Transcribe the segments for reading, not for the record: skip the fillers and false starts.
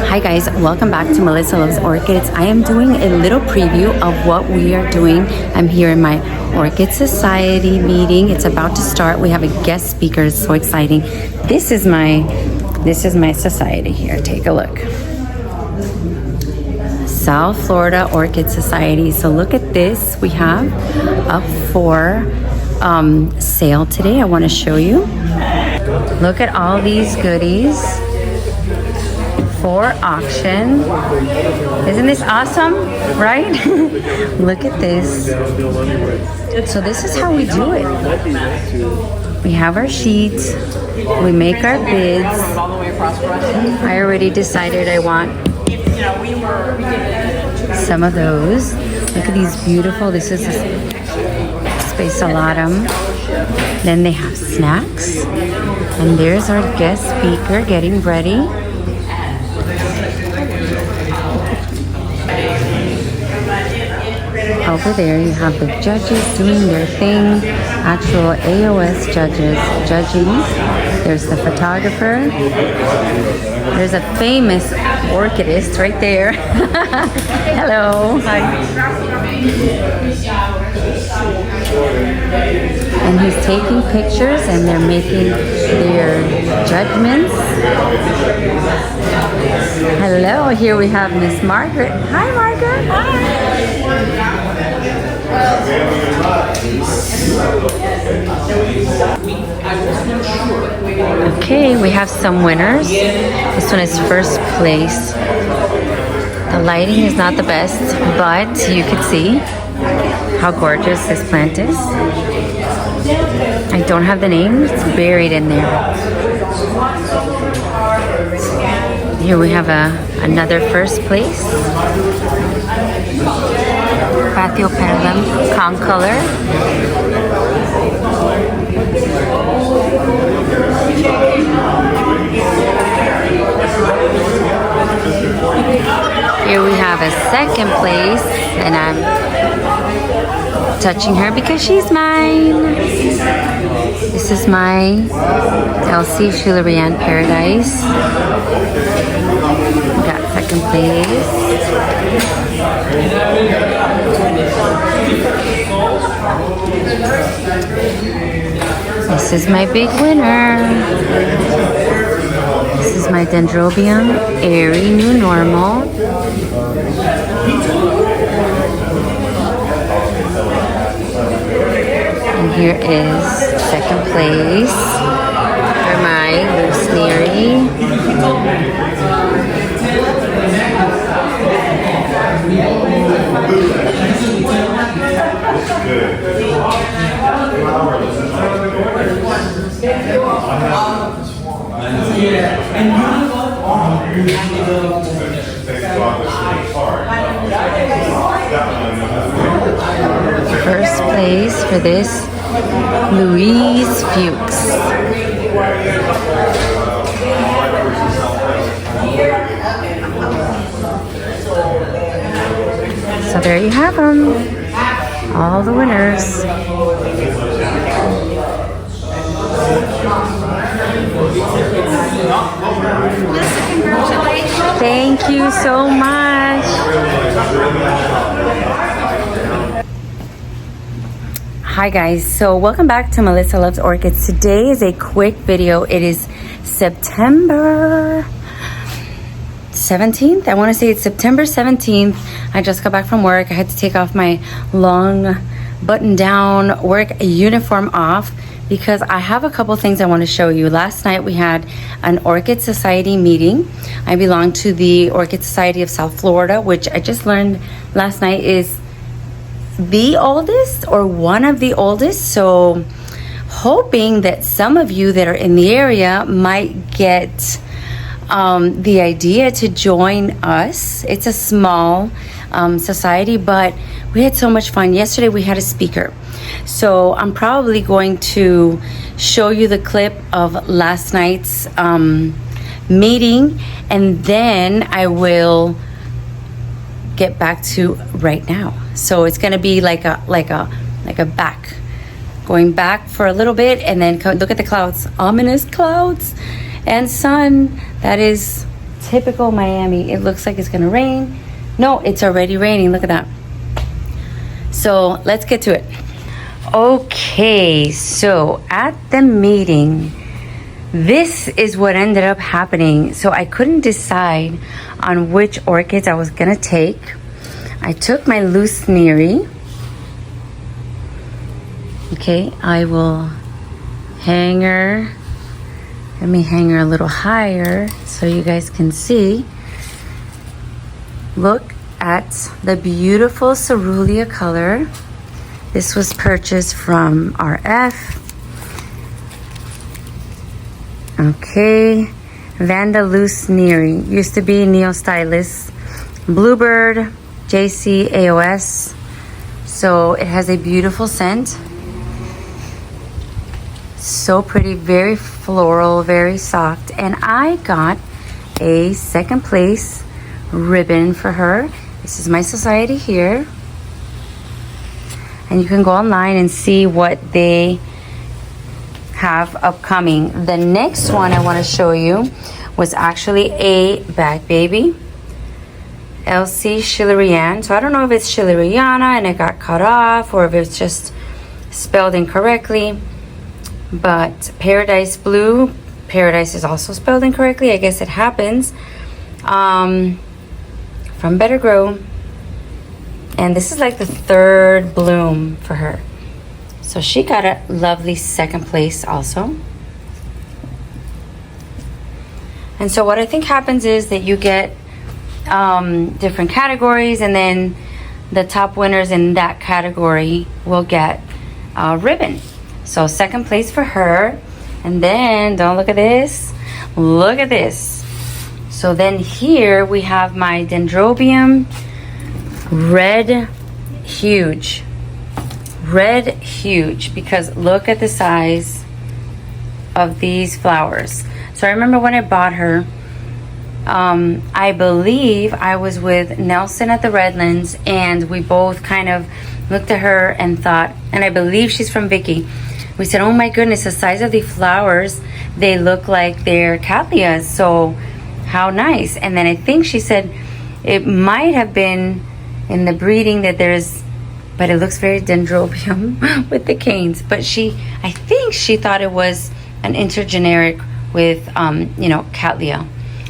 Hi guys, welcome back to Melissa Loves Orchids. I am doing a little preview of what we are doing. I'm here in my Orchid Society meeting. It's about to start. We have a guest speaker. It's so exciting. This is my society here. Take a look. South Florida Orchid Society. So look at this. We have up for sale today. I want to show you. Look at all these goodies for auction. Isn't this awesome, right? Look at this. So this is how we do it. We have our sheets, we make our bids. I already decided I want some of those. Look at these beautiful, this is a space alatum. Then they have snacks. And there's our guest speaker getting ready. Over there you have the judges doing their thing, actual AOS judges judging. There's the photographer. There's a famous orchidist right there. Hello. Hi. And he's taking pictures and they're making their judgments. Hello, here we have Miss Margaret. Hi, Margaret. Hi. Okay, we have some winners. This one is first place. The lighting is not the best, but you can see how gorgeous this plant is. I don't have the name, it's buried in there. Here we have another first place. Pathiopedilum concolor. Here we have a second place, and I'm touching her because she's mine. This is my Elsie Schillerian Paradise. We got second place. This is my big winner. This is my Dendrobium Airy New Normal. And here is second place for my Lucinieri. First place for this, Louise Fuchs. So there you have them, all the winners. Thank you so much. Hi guys, so welcome back to Melissa Loves Orchids. Today is a quick video. It is September 17th. I want to say it's September 17th. I just got back from work. I had to take off my long button down work uniform off because I have a couple things I want to show you. Last night we had an Orchid Society meeting. I belong to the Orchid Society of South Florida, which I just learned last night is the oldest or one of the oldest. So hoping that some of you that are in the area might get the idea to join us. It's a small society, but we had so much fun. Yesterday we had a speaker. So I'm probably going to show you the clip of last night's meeting, and then I will get back to right now. So it's going to be like a back, going back for a little bit, and then look at the clouds, ominous clouds, and sun. That is typical Miami. It looks like it's gonna rain. No, it's already raining. Look at that. So let's get to it. Okay, so at the meeting, this is what ended up happening. So I couldn't decide on which orchids I was gonna take. I took my loose Neri. Okay, I will hang her. Let me hang her a little higher so you guys can see. Look at the beautiful cerulean color. This was purchased from RF. Okay, Vanda Loose Neri. Used to be Neo Stylist. Bluebird, JC, AOS. So it has a beautiful scent. So pretty, very floral, very soft. And I got a second place ribbon for her. This is my society here. And you can go online and see what they have upcoming. The next one I want to show you was actually a bag baby. Elsie Schillerian. So I don't know if it's Schilleriana and it got cut off or if it's just spelled incorrectly. But Paradise Blue, Paradise is also spelled incorrectly. I guess it happens. From Better Grow. And this is like the third bloom for her. So she got a lovely second place also. And so what I think happens is that you get different categories, and then the top winners in that category will get a ribbon. So second place for her. And then, don't look at this. Look at this. So then here we have my Dendrobium Red Huge. Red Huge, because look at the size of these flowers. So I remember when I bought her, I believe I was with Nelson at the Redlands, and we both kind of looked at her and thought, and I believe she's from Vicky. We said, oh my goodness, the size of the flowers, they look like they're Cattleyas, so how nice. And then I think she said it might have been in the breeding that there's, but it looks very Dendrobium with the canes. But I think she thought it was an intergeneric with, Cattleya.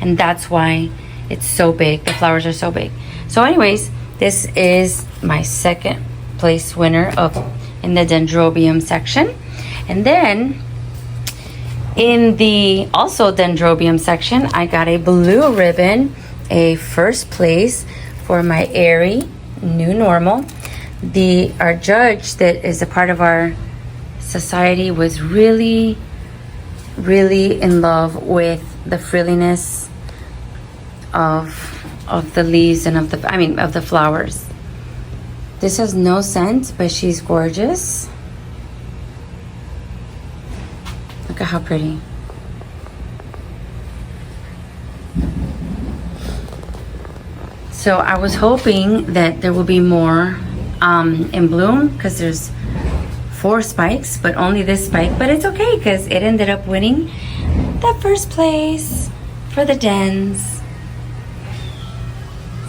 And that's why it's so big. The flowers are so big. So anyways, this is my second place winner in the Dendrobium section. And then in the also Dendrobium section, I got a blue ribbon, a first place for my Airy New Normal. Our judge that is a part of our society was really, really in love with the frilliness of the leaves and of the flowers. This has no scent, but she's gorgeous. Look at how pretty. So I was hoping that there will be more in bloom, because there's 4 spikes, but only this spike. But it's okay, because it ended up winning the first place for the Dens.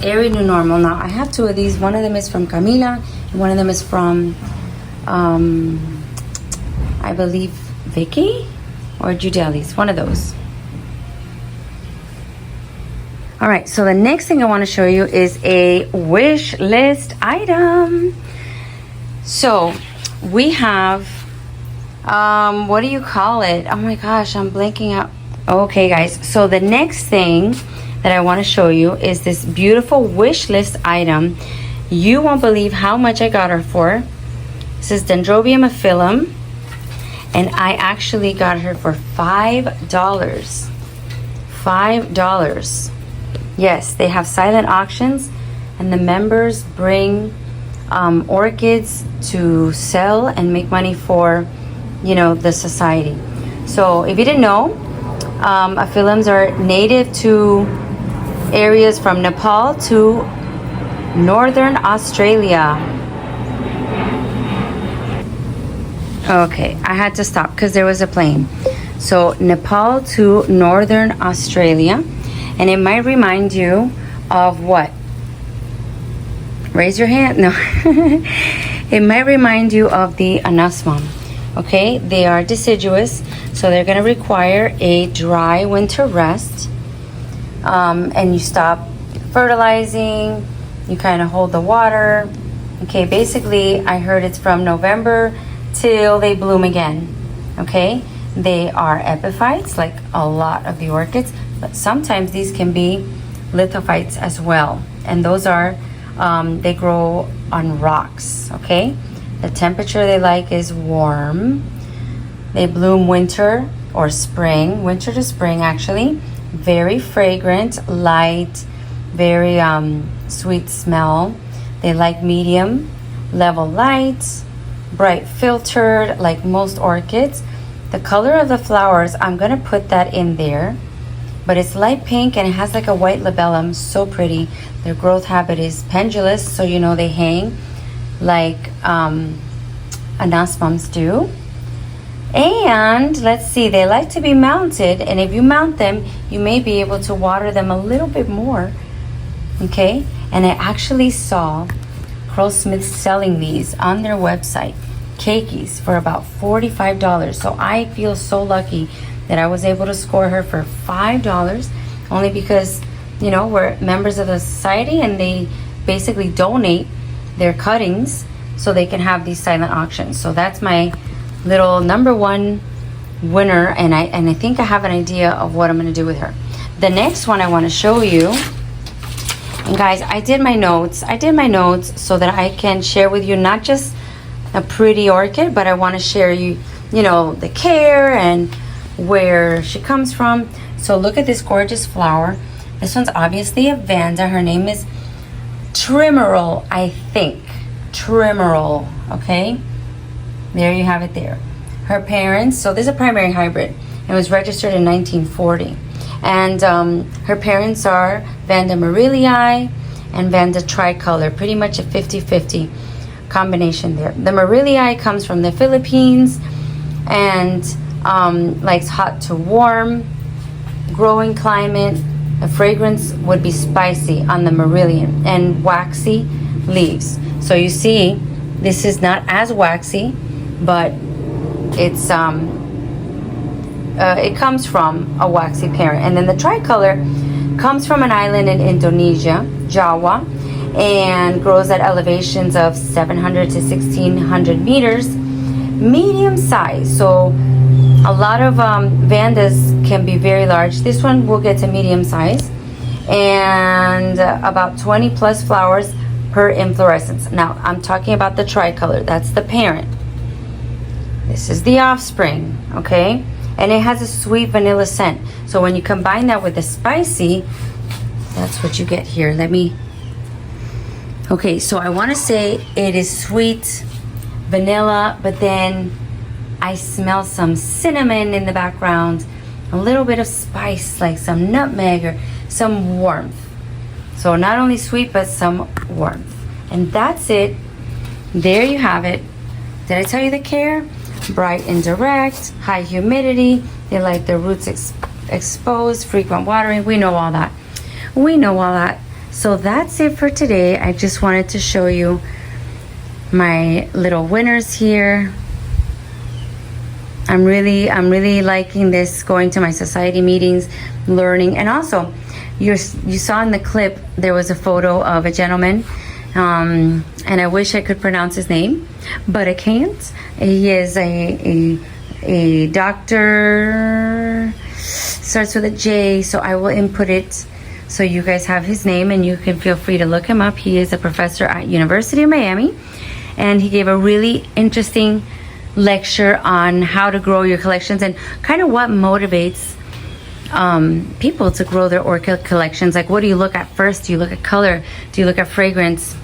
Airy New Normal. Now I have 2 of these. One of them is from Camila, and one of them is from I believe Vicky or Judelis, one of those. All right, so the next thing I want to show you is a wish list item. So we have, what do you call it? Oh my gosh, I'm blanking out. Okay, guys, so the next thing that I want to show you is this beautiful wish list item. You won't believe how much I got her for. This is Dendrobium aphyllum, and I actually got her for $5. $5. Yes, they have silent auctions, and the members bring orchids to sell and make money for, the society. So if you didn't know, aphyllums are native to areas from Nepal to northern Australia. Okay, I had to stop because there was a plane. So Nepal to Northern Australia. And it might remind you of what? Raise your hand. No. It might remind you of the anasmum. Okay, they are deciduous, so they're going to require a dry winter rest. And you stop fertilizing, you kind of hold the water. Okay, basically I heard it's from November till they bloom again. Okay, they are epiphytes like a lot of the orchids, but sometimes these can be lithophytes as well, and those are they grow on rocks. Okay, the temperature they like is warm. They bloom winter or spring, winter to spring actually. Very fragrant, light, very sweet smell. They like medium level light, bright filtered, like most orchids. The color of the flowers, I'm gonna put that in there, but it's light pink and it has like a white labellum. So pretty. Their growth habit is pendulous, so you know they hang like anasmums do. And let's see, they like to be mounted, and if you mount them, you may be able to water them a little bit more. Okay, and I actually saw Curlsmith selling these on their website, keikis, for about $45. So I feel so lucky that I was able to score her for $5, only because, you know, we're members of the society and they basically donate their cuttings so they can have these silent auctions. So that's my little number one winner, and I think I have an idea of what I'm going to do with her. The next one I want to show you, and guys, I did my notes so that I can share with you not just a pretty orchid, but I want to share you know, the care and where she comes from. So look at this gorgeous flower. This one's obviously a Vanda. Her name is Trimeral, I think. Trimeral, okay? There you have it there. Her parents, so this is a primary hybrid. It was registered in 1940. And her parents are Vanda Marillii and Vanda Tricolor, pretty much a 50-50 combination there. The Marillii comes from the Philippines and likes hot to warm, growing climate. The fragrance would be spicy on the Marillion and waxy leaves. So you see, this is not as waxy, but it's it comes from a waxy parent. And then the tricolor comes from an island in Indonesia, Jawa, and grows at elevations of 700 to 1600 meters, medium size. So a lot of Vandas can be very large. This one will get to medium size, and about 20 plus flowers per inflorescence. Now I'm talking about the tricolor. That's the parent. This is the offspring, okay? And it has a sweet vanilla scent. So when you combine that with the spicy, that's what you get here. Okay, so I want to say it is sweet vanilla, but then I smell some cinnamon in the background, a little bit of spice, like some nutmeg or some warmth. So not only sweet, but some warmth. And that's it. There you have it. Did I tell you the care? Bright and direct, high humidity. They like their roots exposed, frequent watering. We know all that. So that's it for today. I just wanted to show you my little winners here. I'm really liking this, going to my society meetings, learning. And also, you saw in the clip there was a photo of a gentleman, and I wish I could pronounce his name, but I can't. He is a doctor, starts with a J, so I will input it so you guys have his name and you can feel free to look him up. He is a professor at University of Miami, and he gave a really interesting lecture on how to grow your collections and kind of what motivates people to grow their orchid collections. Like, what do you look at first? Do you look at color? Do you look at fragrance?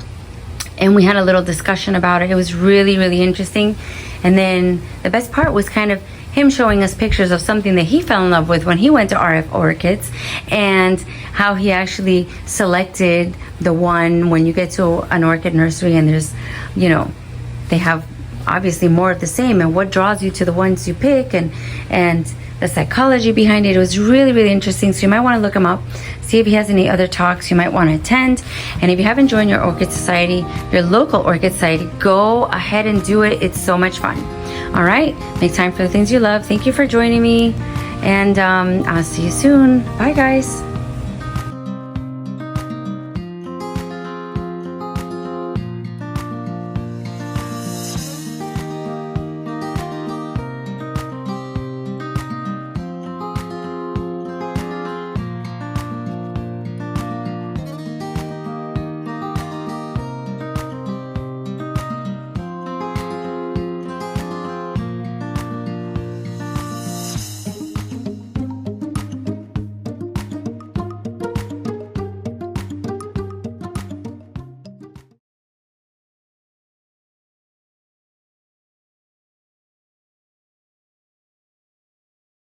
And we had a little discussion about it. It was really interesting. And then the best part was kind of him showing us pictures of something that he fell in love with when he went to RF Orchids, and how he actually selected the one. When you get to an orchid nursery and there's, you know, they have obviously more of the same, and what draws you to the ones you pick, and the psychology behind it. It was really, really interesting. So you might want to look him up, see if he has any other talks you might want to attend. And if you haven't joined your Orchid Society, your local Orchid Society, go ahead and do it. It's so much fun. All right, make time for the things you love. Thank you for joining me, and I'll see you soon. Bye, guys.